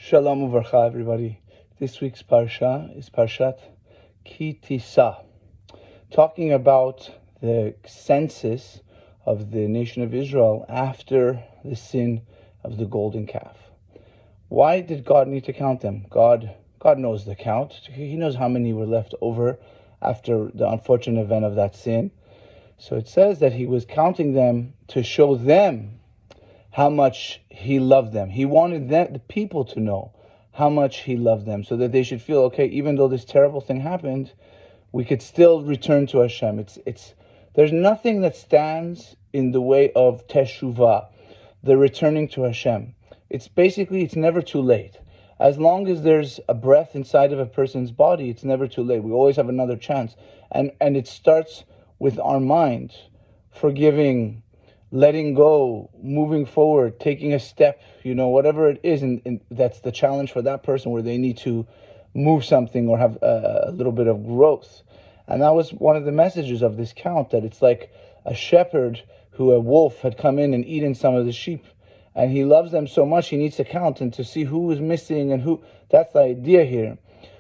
Shalom Uvarcha, everybody. This week's Parsha is Parashat Ki Tisa, talking about the census of the nation of Israel after the sin of the golden calf. Why did God need to count them? God knows the count. He knows how many were left over after the unfortunate event of that sin. So it says that he was counting them to show them how much he loved them. He wanted the people to know how much he loved them, so that they should feel, okay, even though this terrible thing happened, we could still return to Hashem. There's nothing that stands in the way of teshuvah, the returning to Hashem. It's never too late. As long as there's a breath inside of a person's body, it's never too late. We always have another chance. And it starts with our mind, forgiving, letting go, moving forward, taking a step, whatever it is, and that's the challenge for that person, where they need to move something or have a little bit of growth. And that was one of the messages of this count, that it's like a shepherd a wolf had come in and eaten some of the sheep, and he loves them so much he needs to count and to see who is missing and who. That's the idea here.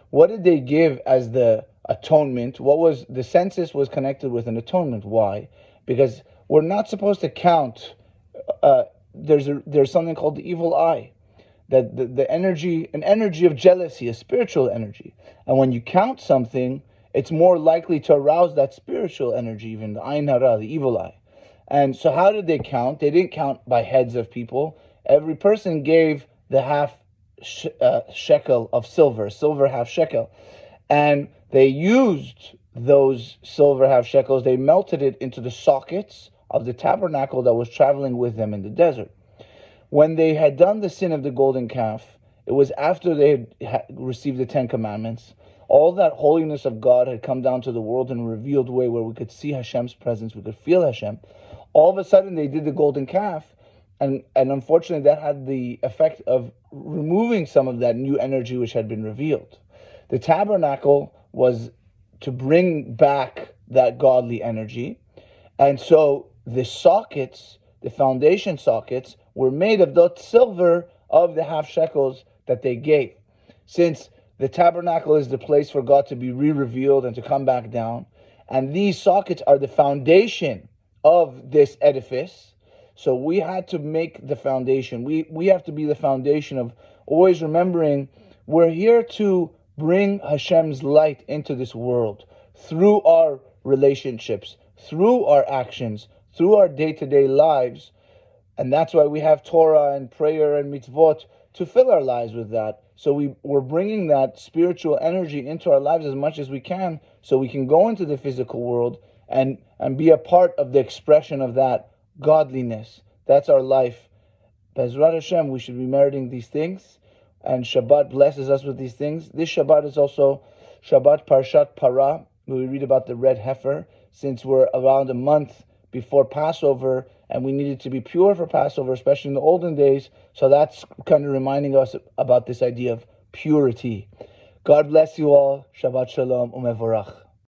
What did they give as the atonement? The census was connected with an atonement. Why? Because we're not supposed to count. There's something called the evil eye, that the energy, an energy of jealousy, a spiritual energy. And when you count something, it's more likely to arouse that spiritual energy, even the ayin hara, the evil eye. And so how did they count? They didn't count by heads of people. Every person gave the half shekel of silver half shekel. And they used those silver half shekels, they melted it into the sockets of the tabernacle that was traveling with them in the desert. When they had done the sin of the golden calf, it was after they had received the 10 commandments. All that holiness of God had come down to the world in a revealed way, where we could see Hashem's presence, we could feel Hashem. All of a sudden they did the golden calf, and unfortunately that had the effect of removing some of that new energy which had been revealed. The tabernacle was to bring back that godly energy, and so the sockets, the foundation sockets, were made of the silver of the half shekels that they gave. Since the tabernacle is the place for God to be re-revealed and to come back down, and these sockets are the foundation of this edifice, so we had to make the foundation. We have to be the foundation of always remembering we're here to bring Hashem's light into this world through our relationships, through our actions, through our day-to-day lives. And that's why we have Torah and prayer and mitzvot to fill our lives with that. So we're bringing that spiritual energy into our lives as much as we can, so we can go into the physical world and be a part of the expression of that godliness. That's our life. Bezrat Hashem, we should be meriting these things, and Shabbat blesses us with these things. This Shabbat is also Shabbat Parashat Parah, where we read about the red heifer, since we're around a month before Passover, and we needed to be pure for Passover, especially in the olden days. So that's kind of reminding us about this idea of purity. God bless you all. Shabbat Shalom Umevorach.